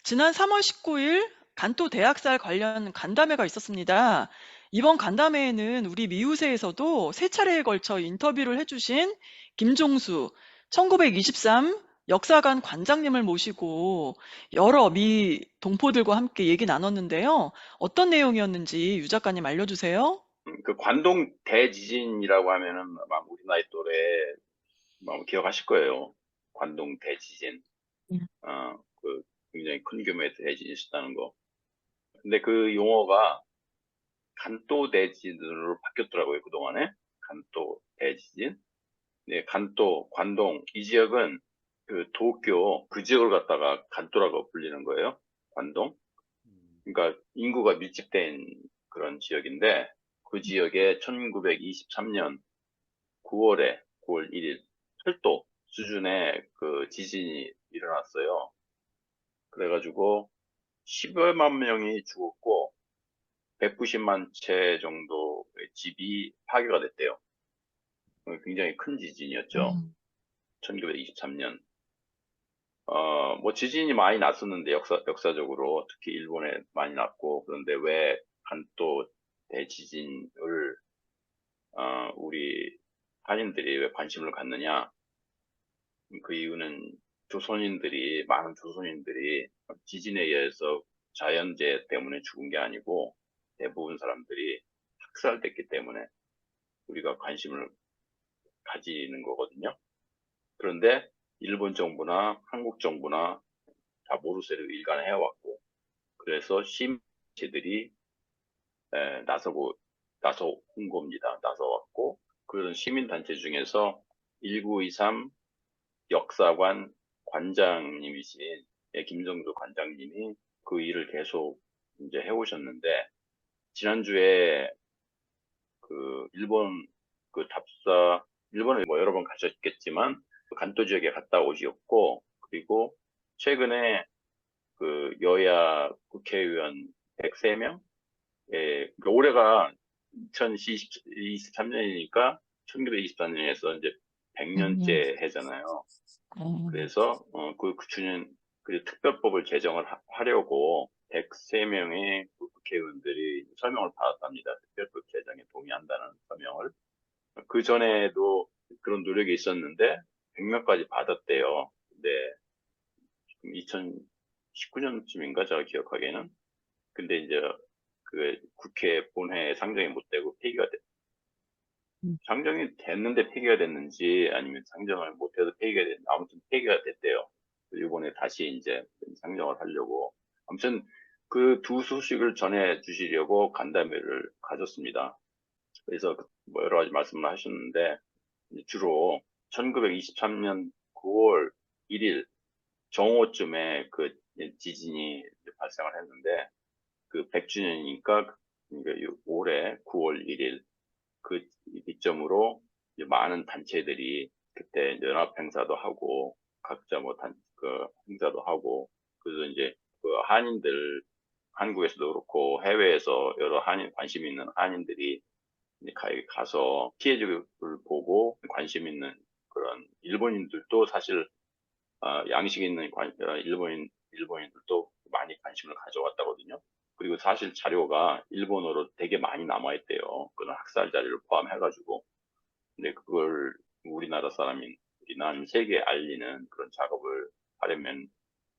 지난 3월 19일 간또 대학살 관련 간담회가 있었습니다. 이번 간담회에는 우리 미우새에서도 세 차례에 걸쳐 인터뷰를 해주신 김종수 1923 역사관 관장님을 모시고 여러 미 동포들과 함께 얘기 나눴는데요. 어떤 내용이었는지 유 작가님 알려주세요. 그 관동 대지진이라고 하면은 아마 우리 나이 또래 기억하실 거예요. 관동 대지진. 음. 그 굉장히 큰 규모의 대지진이 있었다는 거. 근데 그 용어가 간도 대지진으로 바뀌었더라고요, 그동안에. 간도 대지진. 네, 간도, 관동. 이 지역은 그 도쿄, 그 지역을 갖다가 간도라고 불리는 거예요. 관동. 그러니까 인구가 밀집된 그런 지역인데, 그 지역에 1923년 9월 1일 철도 수준의 그 지진이 일어났어요. 그래가지고 10여만 명이 죽었고 190만 채 정도의 집이 파괴가 됐대요. 굉장히 큰 지진이었죠. 음. 1923년. 뭐 지진이 많이 났었는데 역사적으로 특히 일본에 많이 났고 그런데 왜 간또 대지진을 우리 한인들이 왜 관심을 갖느냐? 그 이유는 많은 조선인들이 지진에 의해서 자연재해 때문에 죽은 게 아니고 대부분 사람들이 학살됐기 때문에 우리가 관심을 가지는 거거든요. 그런데 일본 정부나 한국 정부나 다 모르쇠로 일관해왔고 그래서 시민단체들이 나서온 겁니다. 나서왔고 그런 시민단체 중에서 1923 역사관 관장님이신 김정도 관장님이 그 일을 계속 이제 해오셨는데 지난주에 그 일본 그 답사 일본에 뭐 여러 번 가셨겠지만 그 간도 지역에 갔다 오셨고 그리고 최근에 그 여야 국회의원 103명 올해가 2023년이니까 1924년에서 이제 음. 100년째 해잖아요. 음. 그래서 그 주년 그 특별법을 제정을 하려고 103명의 국회의원들이 서명을 받았답니다. 특별법 제정에 동의한다는 서명을. 그 전에도 그런 노력이 있었는데 100명까지 받았대요. 근데 2019년쯤인가 제가 기억하기에는. 근데 이제 그 국회 본회에 상정이 못 되고 음. 상정이 됐는데 폐기가 됐는지 아니면 상정을 못해서 폐기가 됐는지 아무튼 폐기가 됐대요. 이번에 다시 이제 상정을 하려고 아무튼 그 두 소식을 전해 주시려고 간담회를 가졌습니다. 그래서 뭐 여러 가지 말씀을 하셨는데 주로 1923년 9월 1일 정오쯤에 그 지진이 발생을 했는데 그 100주년이니까 올해 9월 1일 그 기점으로 이제 많은 단체들이 그때 이제 연합 행사도 하고 각자 뭐 그 행사도 하고 그래서 이제 그 한인들 한국에서도 그렇고 해외에서 여러 한인 관심 있는 한인들이 이제 가서 피해를 보고 관심 있는 그런 일본인들도 사실 양식 있는 일본인들도 많이 관심을 가져왔다거든요. 그리고 사실 자료가 일본어로 되게 많이 남아있대요. 그런 학살 자료를 포함해가지고. 근데 그걸 우리나라 사람이나 아니면 세계에 알리는 그런 작업을 하려면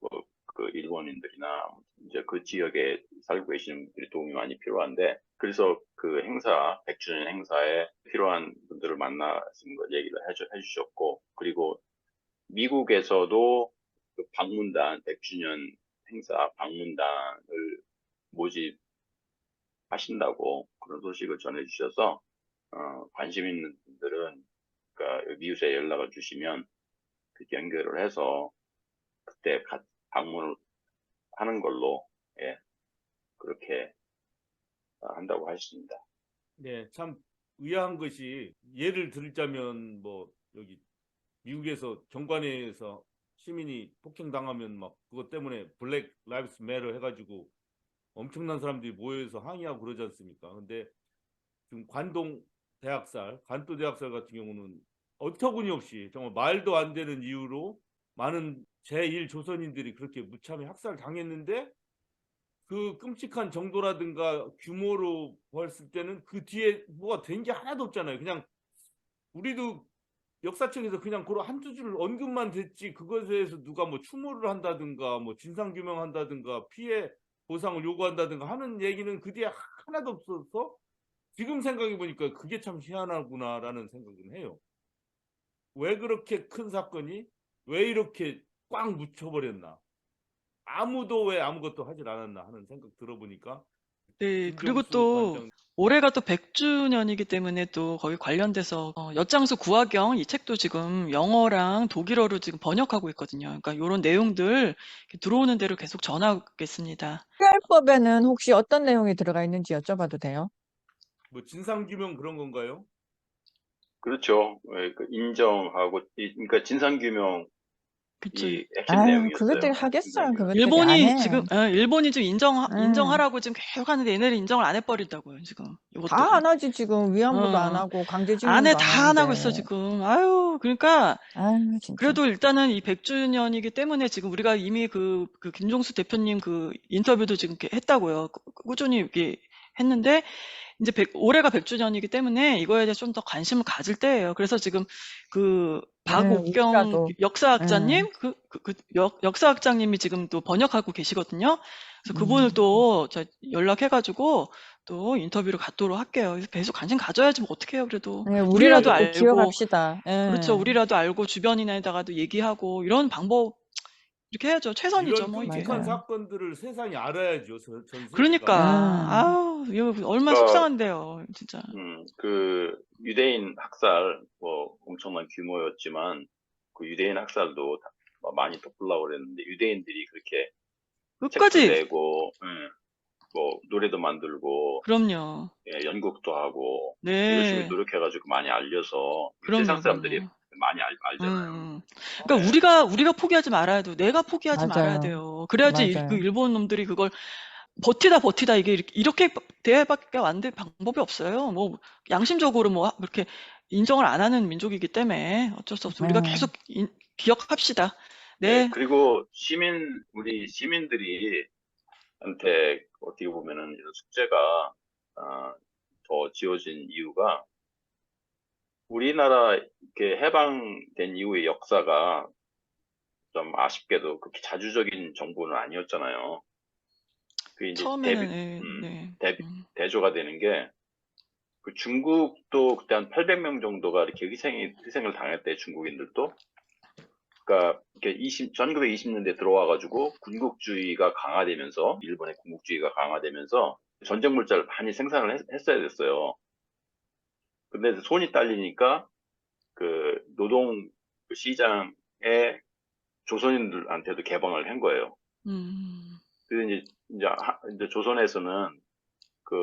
뭐 그 일본인들이나 이제 그 지역에 살고 계시는 분들이 도움이 많이 필요한데 그래서 그 행사 100주년 행사에 필요한 분들을 만나신 걸 얘기를 해주셨고 그리고 미국에서도 그 방문단 100주년 행사 방문단을 모집하신다고 그런 소식을 전해주셔서 관심 있는 분들은 그러니까 미우새에 연락을 주시면 그 연결을 해서 그때 방문을 하는 걸로 예, 그렇게 한다고 하십니다. 네, 참 의아한 것이 예를 들자면 뭐 여기 미국에서 경관에서 시민이 폭행당하면 막 그것 때문에 블랙 라이브스 매터 해가지고 엄청난 사람들이 모여서 항의하고 그러지 않습니까? 근데 지금 관도 대학살 같은 경우는 어처구니 없이 정말 말도 안 되는 이유로 많은 제1조선인들이 그렇게 무참히 학살 당했는데 그 끔찍한 정도라든가 규모로 봤을 때는 그 뒤에 뭐가 된 게 하나도 없잖아요. 그냥 우리도 역사책에서 그냥 그런 한두 줄 언급만 됐지 그것에 대해서 누가 뭐 추모를 한다든가 뭐 진상규명한다든가 피해 보상을 요구한다든가 하는 얘기는 그 뒤에 하나도 없어서 지금 생각해 보니까 그게 참 희한하구나라는 생각은 해요. 왜 그렇게 큰 사건이 왜 이렇게 꽉 묻혀버렸나? 아무도 왜 아무것도 하질 않았나 하는 생각 들어보니까 네, 그리고 김종수 또 관장 올해가 또 100주년이기 때문에 또 거기 관련돼서 엿장수 구화경 이 책도 지금 영어랑 독일어로 지금 번역하고 있거든요. 그러니까 이런 내용들 이렇게 들어오는 대로 계속 전하겠습니다. 특별법에는 혹시 어떤 내용이 들어가 있는지 여쭤봐도 돼요? 뭐 진상규명 그런 건가요? 그렇죠. 예, 그 인정하고, 그러니까 진상규명 그쵸. 이 핵심 아유, 내용이었어요. 그것들이 하겠어요. 진상규명. 그것들이 안 해. 일본이 지금 응. 인정하라고 지금 계속 하는데 얘네를 인정을 안 해버린다고요, 지금. 다 이것들이. 안 하지, 지금. 위안부도 안 어. 하고, 안 해, 강제징용도 안 다 안 하고 있어, 하는데. 지금. 아유, 그러니까, 아유, 진짜. 그래도 일단은 이 100주년이기 때문에 지금 우리가 이미 그 김종수 대표님 그 인터뷰도 지금 이렇게 했다고요. 꾸준히 이렇게 했는데, 이제 올해가 100주년이기 때문에 이거에 대해서 좀 더 관심을 가질 때예요. 그래서 지금 그 박옥경 우리라도. 역사학자님, 역사학자님이 지금 또 번역하고 계시거든요. 그래서 그분을 또 연락해가지고 또 인터뷰를 갖도록 할게요. 그래서 계속 관심 가져야지 뭐 어떡해요, 그래도. 네, 우리라도 우리라도 꼭 알고, 기억합시다. 예. 그렇죠. 우리라도 알고 주변인에다가도 얘기하고 이런 방법 이렇게 해야죠. 최선이죠, 이런 뭐 이게. 끔찍한 맞아요. 사건들을 세상이 알아야죠. 전 세계가. 그러니까 아우 이거 얼마나 그러니까, 속상한데요, 진짜. 그 유대인 학살 뭐 엄청난 규모였지만 그 유대인 학살도 많이 덮으려고 그랬는데 유대인들이 그렇게 책도 끝까지. 내고 뭐 노래도 만들고 그럼요. 예, 연극도 하고 네. 열심히 노력해가지고 많이 알려서 그럼요, 세상 사람들이 그럼요. 많이 알잖아요. 그러니까 네. 우리가 포기하지 말아야 돼요. 내가 포기하지 말아야 맞아요. 돼요. 그래야지 맞아요. 그 일본 놈들이 그걸 버티다 이게 이렇게 대밖에 안 될 방법이 없어요. 뭐 양심적으로 뭐 그렇게 인정을 안 하는 민족이기 때문에 어쩔 수 없어. 우리가 계속 기억합시다. 네. 네. 그리고 우리 시민들이 한테 어떻게 보면은 이런 숙제가 더 지어진 이유가 우리나라 이렇게 해방된 이후의 역사가 좀 아쉽게도 그렇게 자주적인 정부는 아니었잖아요. 그게 이제 처음에는 대조가 되는 게 그 중국도 그때 한 800명 정도가 이렇게 희생을 당했대, 중국인들도. 그러니까 이렇게 1920년대 들어와가지고 군국주의가 강화되면서 일본의 군국주의가 강화되면서 전쟁 물자를 많이 생산을 했어야 됐어요. 근데 손이 딸리니까 그 노동 시장에 조선인들한테도 개방을 한 거예요. 그래서 이제 조선에서는 그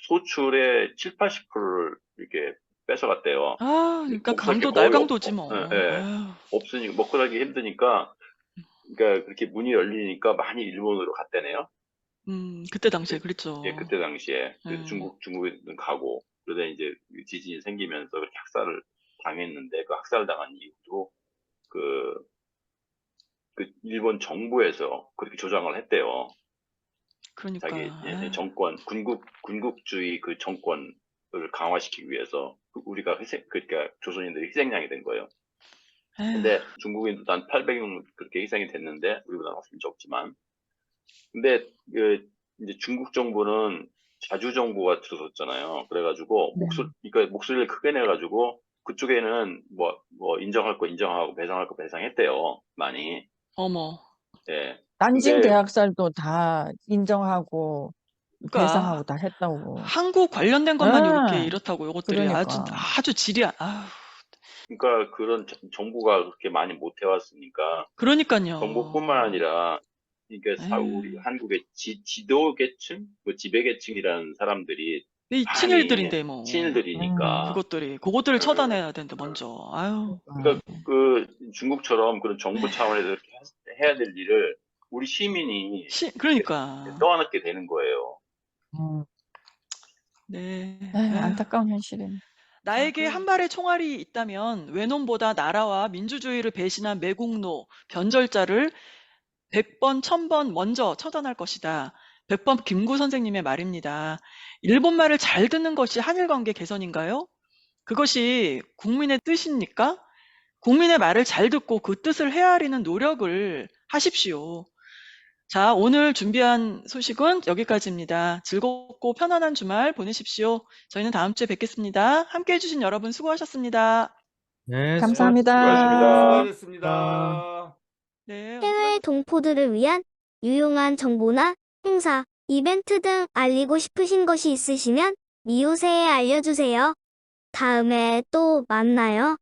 소출의 7, 80%를 이렇게 뺏어갔대요. 아, 그러니까 먹을 게 강도 거의 날강도지 뭐. 없으니까 먹고 살기 힘드니까 그러니까 그렇게 문이 열리니까 많이 일본으로 갔대네요. 그때 당시에 그랬죠. 예, 그때 당시에 중국에 가고 그러다 이제 지진이 생기면서 그렇게 학살을 당했는데 그 학살 당한 이유도 그 일본 정부에서 그렇게 조장을 했대요. 그러니까 자기 정권 군국주의 그 정권을 강화시키기 위해서 우리가 그러니까 조선인들이 희생양이 된 거예요. 근데 중국인도 한 800명 그렇게 희생이 됐는데 우리보다 훨씬 적지만 근데 이제 중국 정부는 자주 정부가 들어섰잖아요. 그래가지고 그러니까 목소리를 크게 내가지고 그쪽에는 뭐 인정할 거 인정하고 배상할 거 배상했대요. 많이. 어머. 예. 난징 대학살도 다 인정하고 그러니까 배상하고 다 했다고. 한국 관련된 것만 이렇다고 요것들이 그러니까. 아주 질이 그러니까 그런 정부가 그렇게 많이 못 해왔으니까 그러니까요. 정부뿐만 아니라 그러니까 우리 한국의 지도 계층, 뭐 지배 계층이라는 사람들이 이 친일들인데 뭐 친일들이니까 그것들을 처단해야 되는데 먼저. 아유. 그러니까 그 중국처럼 그런 정부 차원에서 이렇게 해야 될 일을 우리 시민이 그러니까 떠안게 되는 거예요. 네. 안타까운 현실이네. 나에게 한 발의 총알이 있다면 외놈보다 나라와 민주주의를 배신한 매국노, 변절자를 100번, 1000번 먼저 처단할 것이다. 백범 김구 선생님의 말입니다. 일본 말을 잘 듣는 것이 한일 관계 개선인가요? 그것이 국민의 뜻입니까? 국민의 말을 잘 듣고 그 뜻을 헤아리는 노력을 하십시오. 자, 오늘 준비한 소식은 여기까지입니다. 즐겁고 편안한 주말 보내십시오. 저희는 다음 주에 뵙겠습니다. 함께 해주신 여러분 수고하셨습니다. 네, 감사합니다. 수고하셨습니다. 네. 해외 동포들을 위한 유용한 정보나 행사, 이벤트 등 알리고 싶으신 것이 있으시면 미우새에 알려주세요. 다음에 또 만나요.